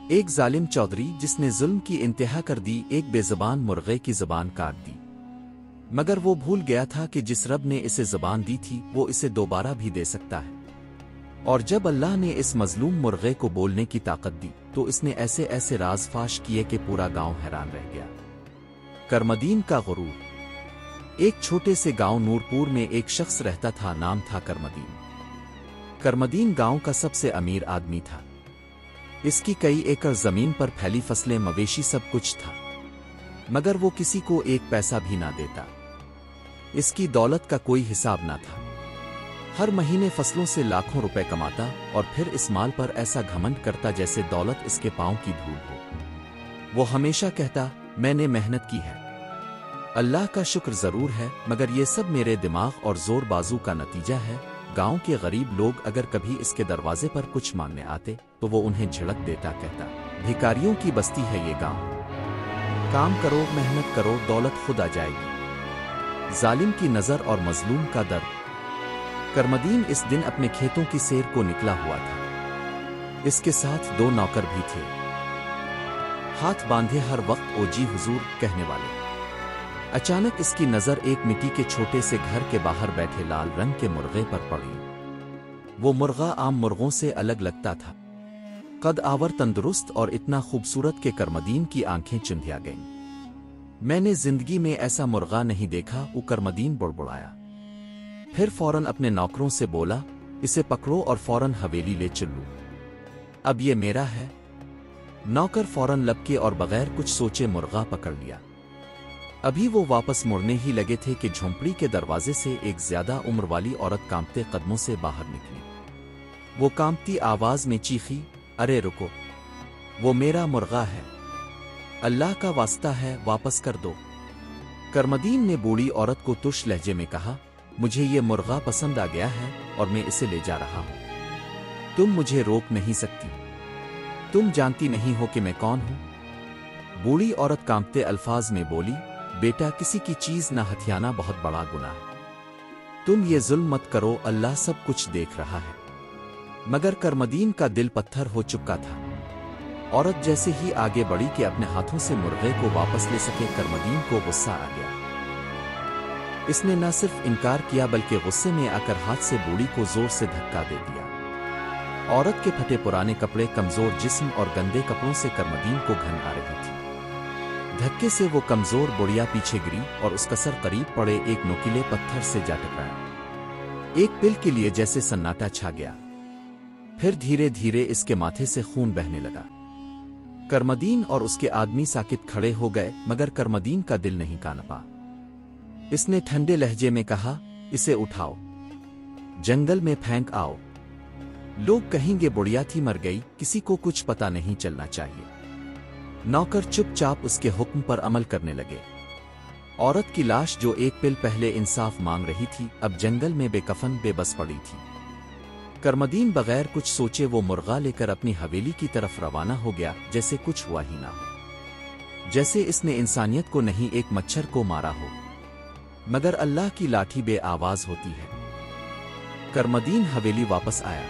ایک ظالم چودھری جس نے ظلم کی انتہا کر دی، ایک بے زبان مرغے کی زبان کاٹ دی، مگر وہ بھول گیا تھا کہ جس رب نے اسے زبان دی تھی وہ اسے دوبارہ بھی دے سکتا ہے۔ اور جب اللہ نے اس مظلوم مرغے کو بولنے کی طاقت دی تو اس نے ایسے ایسے راز فاش کیے کہ پورا گاؤں حیران رہ گیا۔ کرمدین کا غرور۔ ایک چھوٹے سے گاؤں نورپور میں ایک شخص رہتا تھا، نام تھا کرمدین۔ کرمدین گاؤں کا سب سے امیر آدمی تھا۔ اس کی کئی ایکڑ زمین پر پھیلی فصلیں، مویشی، سب کچھ تھا، مگر وہ کسی کو ایک پیسہ بھی نہ دیتا۔ اس کی دولت کا کوئی حساب نہ تھا۔ ہر مہینے فصلوں سے لاکھوں روپے کماتا اور پھر اس مال پر ایسا گھمنڈ کرتا جیسے دولت اس کے پاؤں کی دھول ہو۔ وہ ہمیشہ کہتا، میں نے محنت کی ہے، اللہ کا شکر ضرور ہے، مگر یہ سب میرے دماغ اور زور بازو کا نتیجہ ہے۔ گاؤں کے غریب لوگ اگر کبھی اس کے دروازے پر کچھ مانگنے آتے تو وہ انہیں جھڑک دیتا، کہتا، بھکاریوں کی بستی ہے یہ گاؤں، کام کرو، محنت کرو، دولت خود آ جائے گی۔ ظالم کی نظر اور مظلوم کا درد۔ کرمدین اس دن اپنے کھیتوں کی سیر کو نکلا ہوا تھا۔ اس کے ساتھ 2 نوکر بھی تھے، ہاتھ باندھے ہر وقت او جی حضور کہنے والے۔ اچانک اس کی نظر ایک مٹی کے چھوٹے سے گھر کے باہر بیٹھے لال رنگ کے مرغے پر پڑی۔ وہ مرغا عام مرغوں سے الگ لگتا تھا، قد آور، تندرست اور اتنا خوبصورت کہ کرمدین کی آنکھیں چندھیا گئیں۔ میں نے زندگی میں ایسا مرغا نہیں دیکھا، وہ کرمدین بڑبڑایا۔ پھر فوراً اپنے نوکروں سے بولا، اسے پکڑو اور فوراً حویلی لے چلو، اب یہ میرا ہے۔ نوکر فوراً لبکے اور بغیر کچھ سوچے مرغا پکڑ لیا۔ ابھی وہ واپس مڑنے ہی لگے تھے کہ جھونپڑی کے دروازے سے ایک زیادہ عمر والی عورت کانپتے قدموں سے باہر نکلی۔ وہ کانپتی آواز میں چیخی، ارے رکو، وہ میرا مرغا ہے، اللہ کا واسطہ ہے واپس کر دو۔ کرمدین نے بوڑھی عورت کو ترش لہجے میں کہا، مجھے یہ مرغا پسند آ گیا ہے اور میں اسے لے جا رہا ہوں، تم مجھے روک نہیں سکتی، تم جانتی نہیں ہو کہ میں کون ہوں۔ بوڑھی عورت کانپتے الفاظ میں بولی، بیٹا، کسی کی چیز نہ ہتھیانا بہت بڑا گناہ ہے، تم یہ ظلم مت کرو، اللہ سب کچھ دیکھ رہا ہے۔ مگر کرمدین کا دل پتھر ہو چکا تھا۔ عورت جیسے ہی آگے بڑھی کہ اپنے ہاتھوں سے مرغے کو واپس لے سکے، کرمدین کو غصہ آ گیا۔ اس نے نہ صرف انکار کیا بلکہ غصے میں آ کر ہاتھ سے بوڑھی کو زور سے دھکا دے دیا۔ عورت کے پھٹے پرانے کپڑے، کمزور جسم اور گندے کپڑوں سے کرمدین کو گھن آ رہی تھی۔ دھکے سے وہ کمزور بڑھیا پیچھے گری اور اس کا سر قریب پڑے ایک نوکیلے پتھر سے جا ٹکرایا۔ ایک پل کے لیے جیسے سناٹا چھا گیا، پھر دھیرے دھیرے اس کے ماتھے سے خون بہنے لگا۔ کرمدین اور اس کے آدمی ساکت کھڑے ہو گئے، مگر کرمدین کا دل نہیں کانپا۔ اس نے ٹھنڈے لہجے میں کہا، اسے اٹھاؤ، جنگل میں پھینک آؤ، لوگ کہیں گے بڑھیا تھی مر گئی، کسی کو کچھ پتا نہیں چلنا چاہیے۔ نوکر چپ چاپ اس کے حکم پر عمل کرنے لگے۔ عورت کی لاش جو ایک پل پہلے انصاف مانگ رہی تھی اب جنگل میں بے کفن بے بس پڑی تھی۔ کرمدین بغیر کچھ سوچے وہ مرغا لے کر اپنی حویلی کی طرف روانہ ہو گیا، جیسے کچھ ہوا ہی نہ ہو، جیسے اس نے انسانیت کو نہیں ایک مچھر کو مارا ہو۔ مگر اللہ کی لاٹھی بے آواز ہوتی ہے۔ کرمدین حویلی واپس آیا۔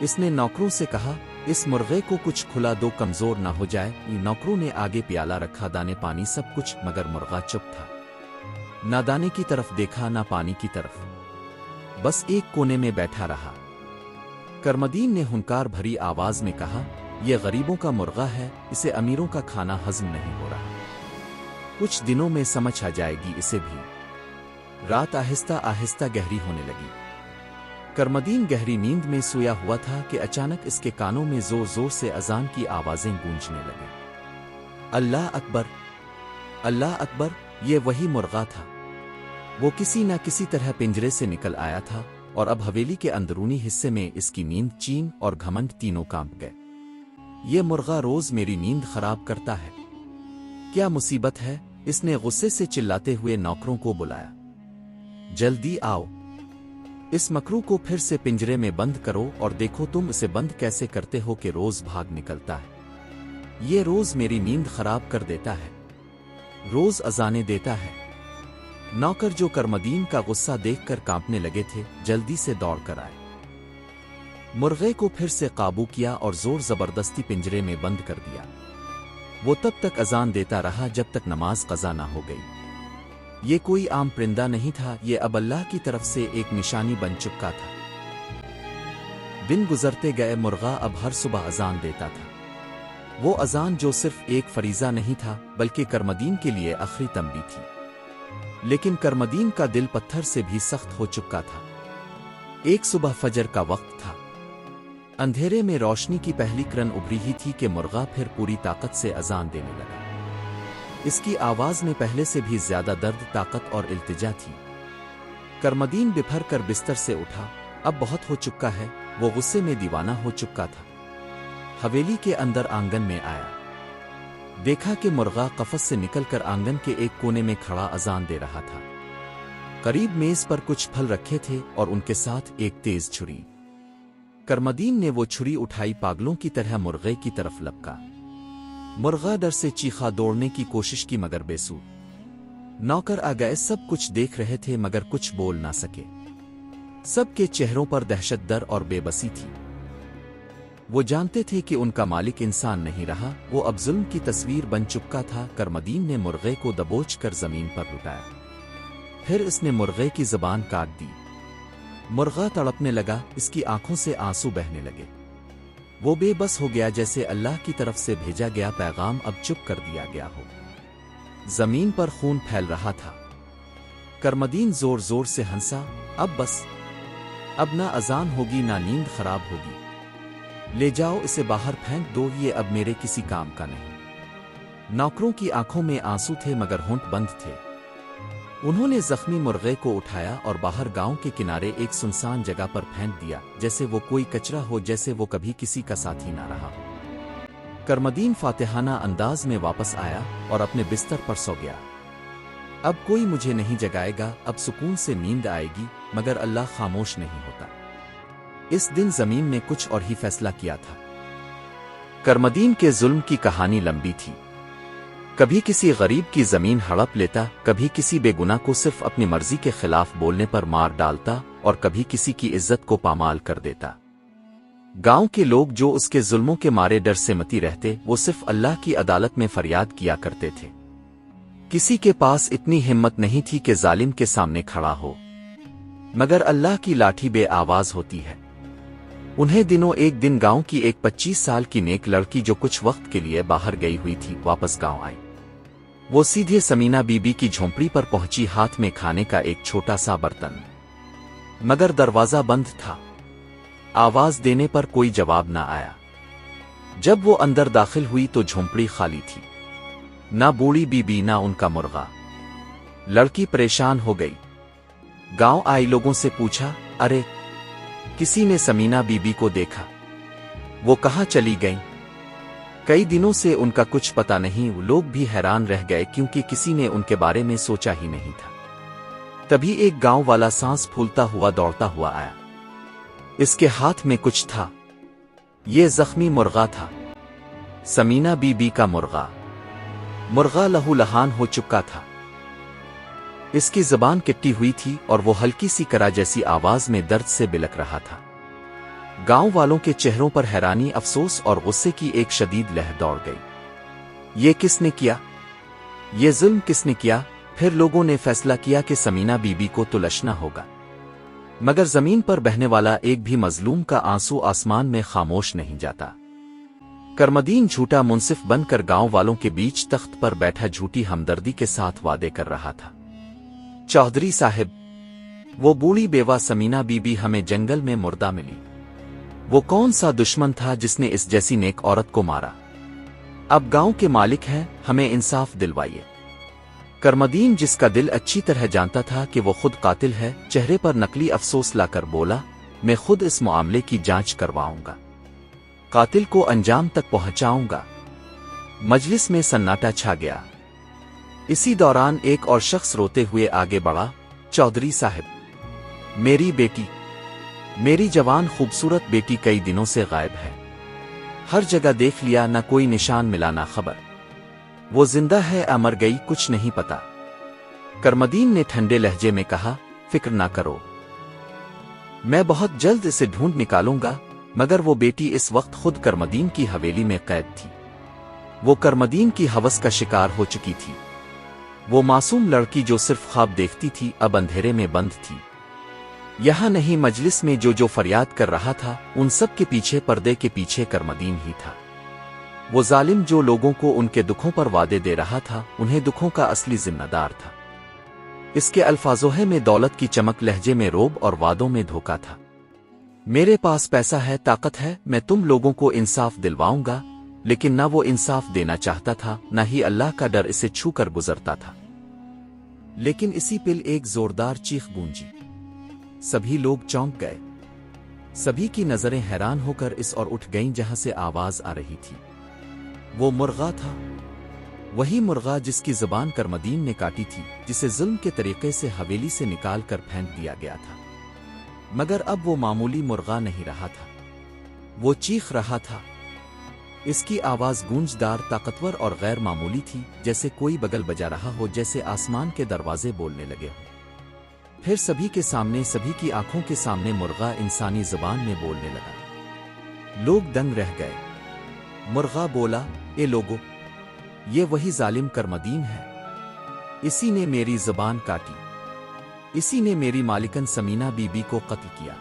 اس نے نوکروں سے کہا، اس مرغے کو کچھ کھلا دو، کمزور نہ ہو جائے۔ نوکروں نے آگے پیالہ رکھا، دانے پانی سب کچھ، مگر مرغا چپ تھا، نہ دانے کی طرف دیکھا نہ پانی کی طرف، بس ایک کونے میں بیٹھا رہا۔ کرمدین نے ہنکار بھری آواز میں کہا، یہ غریبوں کا مرغا ہے، اسے امیروں کا کھانا ہضم نہیں ہو رہا، کچھ دنوں میں سمجھ آ جائے گی اسے بھی۔ رات آہستہ آہستہ گہری ہونے لگی۔ کرمدین گہری نیند میں سویا ہوا تھا کہ اچانک اس کے کانوں میں زور زور سے اذان کی آوازیں گونجنے لگیں۔ اللہ اکبر، اللہ اکبر! یہ وہی مرغا تھا، وہ کسی نہ کسی طرح پنجرے سے نکل آیا تھا اور اب حویلی کے اندرونی حصے میں اس کی نیند، چین اور گھمنڈ تینوں کانپ گئے۔ یہ مرغا روز میری نیند خراب کرتا ہے، کیا مصیبت ہے؟ اس نے غصے سے چلاتے ہوئے نوکروں کو بلایا، جلدی آؤ، اس مکرو کو پھر سے پنجرے میں بند کرو اور دیکھو تم اسے بند کیسے کرتے ہو کہ روز بھاگ نکلتا ہے، یہ روز میری نیند خراب کر دیتا ہے، روز اذانیں دیتا ہے۔ نوکر جو کرمدین کا غصہ دیکھ کر کانپنے لگے تھے جلدی سے دوڑ کر آئے۔ मुर्गे को फिर से काबू किया और जोर जबरदस्ती पिंजरे में बंद कर दिया। वो तब तक अजान देता रहा जब तक नमाज कज़ा ना हो गई। ये कोई आम परिंदा नहीं था, ये अब अल्लाह की तरफ से एक निशानी बन चुका था। दिन गुजरते गए, मुर्गा अब हर सुबह अजान देता था। वो अजान जो सिर्फ एक फरीजा नहीं था बल्कि करमदीन के लिए आखिरी तंबी थी। लेकिन करमदीन का दिल पत्थर से भी सख्त हो चुका था। एक सुबह फजर का वक्त था। अंधेरे में रोशनी की पहली किरण उभरी ही थी कि मुर्गा फिर पूरी ताकत से अजान देने लगा। इसकी आवाज में पहले से भी ज्यादा दर्द, ताकत और इल्तिजा थी। करमदीन बिफर कर बिस्तर से उठा। अब बहुत हो चुका है, वो गुस्से में दीवाना हो चुका था। हवेली के अंदर आंगन में आया, देखा कि मुर्गा कफस से निकलकर आंगन के एक कोने में खड़ा अजान दे रहा था। करीब मेज पर कुछ फल रखे थे और उनके साथ एक तेज छुरी। करमदीन ने वो छुरी उठाई, पागलों की तरह मुर्गे की तरफ लपका। मुर्गा डर से चीखा, दौड़ने की कोशिश की मगर बेसूर। नौकर आ गए, सब कुछ देख रहे थे मगर कुछ बोल ना सके। सबके चेहरों पर दहशत, डर और बेबसी थी। वो जानते थे कि उनका मालिक इंसान नहीं रहा, वो अब जुल्म की तस्वीर बन चुका था। करमदीन ने मुर्गे को दबोच कर जमीन पर लुटाया। फिर इसने मुर्गे की जबान काट दी। मुर्गा तड़पने लगा, इसकी आंखों से आंसू बहने लगे। वो बेबस हो गया, जैसे अल्लाह की तरफ से भेजा गया पैगाम अब चुप कर दिया गया हो। जमीन पर खून फैल रहा था। करमदीन जोर जोर से हंसा, अब बस, अब ना अजान होगी ना नींद खराब होगी। ले जाओ इसे बाहर फेंक दो, ये अब मेरे किसी काम का नहीं। नौकरों की आंखों में आंसू थे मगर होंठ बंद थे। उन्होंने जख्मी मुर्गे को उठाया और बाहर गांव के किनारे एक सुनसान जगह पर फेंक दिया, जैसे वो कोई कचरा हो, जैसे वो कभी किसी का साथी ना रहा। करमदीन फातिहाना अंदाज में वापस आया और अपने बिस्तर पर सो गया। अब कोई मुझे नहीं जगाएगा, अब सुकून से नींद आएगी। मगर अल्लाह खामोश नहीं होता। इस दिन जमीन ने कुछ और ही फैसला किया था। करमदीन के जुल्म की कहानी लंबी थी। कभी किसी गरीब की जमीन हड़प लेता, कभी किसी बेगुनाह को सिर्फ अपनी मर्जी के खिलाफ बोलने पर मार डालता और कभी किसी की इज्जत को पामाल कर देता। गांव के लोग जो उसके जुल्मों के मारे डर से मती रहते, वो सिर्फ अल्लाह की अदालत में फरियाद किया करते थे। किसी के पास इतनी हिम्मत नहीं थी कि जालिम के सामने खड़ा हो, मगर अल्लाह की लाठी बेआवाज होती है। उन्हें दिनों एक दिन गांव की एक 25 साल की नेक लड़की जो कुछ वक्त के लिए बाहर गई हुई थी, वापस गांव आई। वो सीधे समीना बीबी की झोंपड़ी पर पहुंची, हाथ में खाने का एक छोटा सा बर्तन, मगर दरवाजा बंद था। आवाज देने पर कोई जवाब ना आया। जब वो अंदर दाखिल हुई तो झोंपड़ी खाली थी, ना बूढ़ी बीबी ना उनका मुर्गा। लड़की परेशान हो गई। गांव आए लोगों से पूछा, अरे किसी ने समीना बीबी को देखा? वो कहाँ चली गईं? कई दिनों से उनका कुछ पता नहीं। लोग भी हैरान रह गए क्योंकि किसी ने उनके बारे में सोचा ही नहीं था। तभी एक गांव वाला सांस फूलता हुआ दौड़ता हुआ आया। इसके हाथ में कुछ था। ये जख्मी मुर्गा था, समीना बीबी का मुर्गा। मुर्गा लहूलुहान हो चुका था। इसकी जबान किट्टी हुई थी और वो हल्की सी करा जैसी आवाज में दर्द से बिलक रहा था। गांव वालों के चेहरों पर हैरानी, अफसोस और गुस्से की एक शदीद लहर दौड़ गई। ये किसने किया? ये जुल्म किसने किया? फिर लोगों ने फैसला किया कि समीना बीबी को तुलशना होगा। मगर जमीन पर बहने वाला एक भी मजलूम का आंसू आसमान में खामोश नहीं जाता। करमदीन झूठा मुंसिफ बनकर गांव वालों के बीच तख्त पर बैठा झूठी हमदर्दी के साथ वादे कर रहा था। चौधरी साहिब, वो बूढ़ी बेवा समीना बीबी हमें जंगल में मुर्दा मिली। वो कौन सा दुश्मन था जिसने इस जैसी नेक औरत को मारा? अब गांव के मालिक हैं, हमें इंसाफ दिलवाइए। करमदीन, जिसका दिल अच्छी तरह जानता था कि वो खुद कातिल है, चेहरे पर नकली अफसोस लाकर बोला, मैं खुद इस मामले की जांच करवाऊंगा, कातिल को अंजाम तक पहुंचाऊंगा। मजलिस में सन्नाटा छा गया। इसी दौरान एक और शख्स रोते हुए आगे बढ़ा, चौधरी साहब, मेरी बेटी, मेरी जवान खूबसूरत बेटी कई दिनों से गायब है। हर जगह देख लिया, ना कोई निशान मिला ना खबर। वो जिंदा है या मर गई कुछ नहीं पता। करमदीन ने ठंडे लहजे में कहा, फिक्र ना करो, मैं बहुत जल्द इसे ढूंढ निकालूंगा। मगर वो बेटी इस वक्त खुद करमदीन की हवेली में कैद थी। वो करमदीन की हवस का शिकार हो चुकी थी। वो मासूम लड़की जो सिर्फ ख्वाब देखती थी अब अंधेरे में बंद थी। यहाँ नहीं, मजलिस में जो फरियाद कर रहा था उन सब के पीछे, पर्दे के पीछे करमदीन ही था। वो जालिम जो लोगों को उनके दुखों पर वादे दे रहा था, उन्हें दुखों का असली जिम्मेदार था। इसके अल्फाजों में दौलत की चमक, लहजे में रोब और वादों में धोखा था। मेरे पास पैसा है, ताकत है, मैं तुम लोगों को इंसाफ दिलवाऊंगा। लेकिन ना वो इंसाफ देना चाहता था, ना ही अल्लाह का डर इसे छू कर गुजरता था। लेकिन इसी पिल एक जोरदार चीख गूंजी। सभी लोग चौंक गए। सभी की नजरें हैरान होकर इस और उठ गईं जहां से आवाज आ रही थी। वो मुर्गा था, वही मुर्गा जिसकी जुबान करमदीन ने काटी थी, जिसे जुल्म के तरीके से हवेली से निकाल कर फेंक दिया गया था। मगर अब वो मामूली मुर्गा नहीं रहा था, वो चीख रहा था। इसकी आवाज गूंजदार, ताकतवर और गैर मामूली थी, जैसे कोई बगल बजा रहा हो, जैसे आसमान के दरवाजे बोलने लगे हों। फिर सभी के सामने, सभी की आंखों के सामने मुर्गा इंसानी जुबान में बोलने लगा। लोग दंग रह गए। मुर्गा बोला, ए लोगो, ये वही जालिम करमदीन है। इसी ने मेरी जुबान काटी, इसी ने मेरी मालिकन समीना बीबी को कत्ल किया,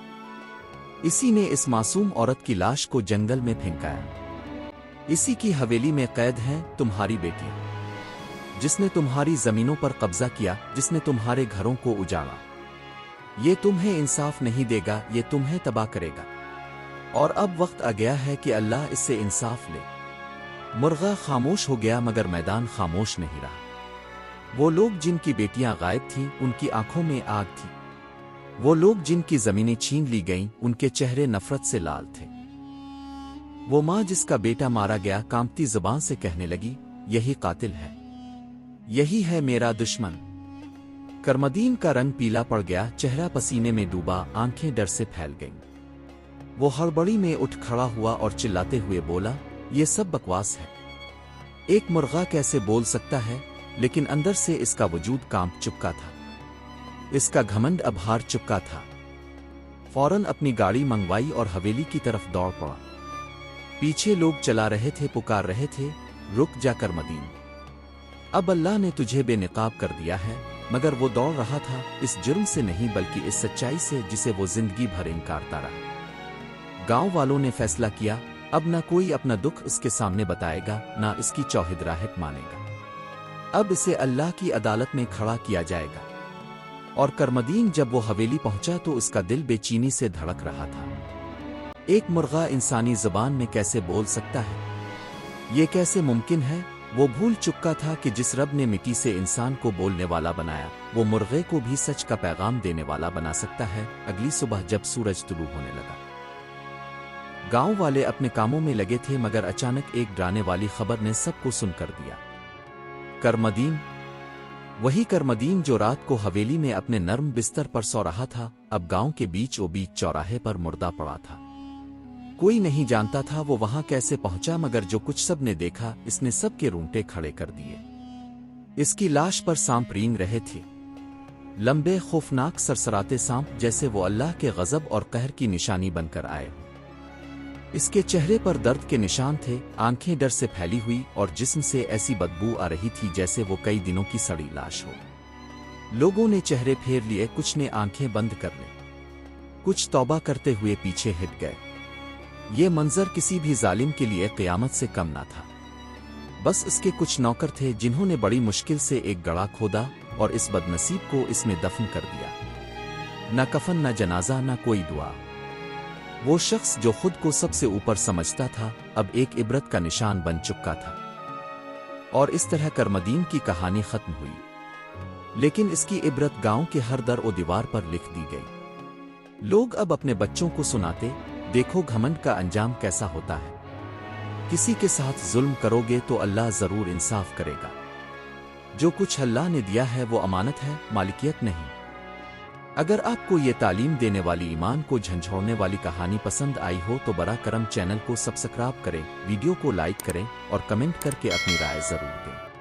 इसी ने इस मासूम औरत की लाश को जंगल में फेंकाया। इसी की हवेली में कैद हैं तुम्हारी बेटियां, जिसने तुम्हारी जमीनों पर कब्जा किया, जिसने तुम्हारे घरों को उजाड़ा। ये तुम्हें इंसाफ नहीं देगा, ये तुम्हें तबाह करेगा। और अब वक्त आ गया है कि अल्लाह इससे इंसाफ ले। मुर्गा खामोश हो गया, मगर मैदान खामोश नहीं रहा। वो लोग जिनकी बेटियां गायब थीं, उनकी आंखों में आग थी। वो लोग जिनकी जमीनें छीन ली गईं, उनके चेहरे नफरत से लाल थे। वो माँ जिसका बेटा मारा गया, कांपती जुबान से कहने लगी, यही कातिल है, यही है मेरा दुश्मन। करमदीन का रंग पीला पड़ गया, चेहरा पसीने में डूबा, आंखें डर से फैल गईं। वो हड़बड़ी में उठ खड़ा हुआ और चिल्लाते हुए बोला, ये सब बकवास है। एक मुर्गा कैसे बोल सकता है? लेकिन अंदर से इसका वजूद कांप चुका था। इसका घमंड अब हार चुका था। फौरन अपनी गाड़ी मंगवाई और हवेली की तरफ दौड़ पड़ा। पीछे लोग चला रहे थे, पुकार रहे थे, रुक जा करमदीन, अब अल्लाह ने तुझे बेनकाब कर दिया है। मगर वो दौड़ रहा था इस जुर्म से नहीं, बल्कि इस सच्चाई से जिसे वो जिंदगी भर इनकारता रहा। गांव वालों ने फैसला किया, अब ना कोई अपना दुख इसके सामने बताएगा, ना इसकी चौहिदराहट मानेगा। अब इसे अल्लाह की अदालत में खड़ा किया जाएगा। और करमदीन जब वो हवेली पहुंचा तो उसका दिल बेचैनी से धड़क रहा था। एक मुर्गा इंसानी जुबान में कैसे बोल सकता है? ये कैसे मुमकिन है? वो भूल चुका था कि जिस रब ने मिट्टी से इंसान को बोलने वाला बनाया, वो मुर्गे को भी सच का पैगाम देने वाला बना सकता है। अगली सुबह जब सूरज तुलू होने लगा, गांव वाले अपने कामों में लगे थे, मगर अचानक एक डराने वाली खबर ने सबको सुन कर दिया। करमदीन, वही करमदीन जो रात को हवेली में अपने नर्म बिस्तर पर सो रहा था, अब गांव के बीचों बीच चौराहे पर मुर्दा पड़ा था। कोई नहीं जानता था वो वहां कैसे पहुंचा, मगर जो कुछ सब ने देखा, इसने सबके रूंगटे खड़े कर दिए। इसकी लाश पर सांप रेंग रहे थे, लंबे खौफनाक सरसराते सांप, जैसे वो अल्लाह के गजब और कहर की निशानी बनकर आए। इसके चेहरे पर दर्द के निशान थे, आंखें डर से फैली हुई और जिस्म से ऐसी बदबू आ रही थी जैसे वो कई दिनों की सड़ी लाश हो। लोगों ने चेहरे फेर लिए, कुछ ने आंखें बंद कर ली, कुछ तौबा करते हुए पीछे हट गए। ये मंजर किसी भी जालिम के लिए क़यामत से कम ना था। बस इसके कुछ नौकर थे जिन्होंने बड़ी मुश्किल से एक गड़ा खोदा और इस बदनसीब को इसमें दफन कर दिया। न कफन, न जनाजा, न कोई दुआ। वो शख्स जो खुद को सबसे ऊपर समझता था, अब एक इबरत का निशान बन चुका था। और इस तरह करमदीन की कहानी खत्म हुई। लेकिन इसकी इबरत गांव के हर दर और दीवार पर लिख दी गई। लोग अब अपने बच्चों को सुनाते, देखो घमंड का अंजाम कैसा होता है। किसी के साथ जुल्म करोगे तो अल्लाह जरूर इंसाफ करेगा। जो कुछ अल्लाह ने दिया है वो अमानत है, मालिकियत नहीं। अगर आपको ये तालीम देने वाली, ईमान को झंझोड़ने वाली कहानी पसंद आई हो तो बरा करम चैनल को सब्सक्राइब करें, वीडियो को लाइक करें और कमेंट करके अपनी राय जरूर दें।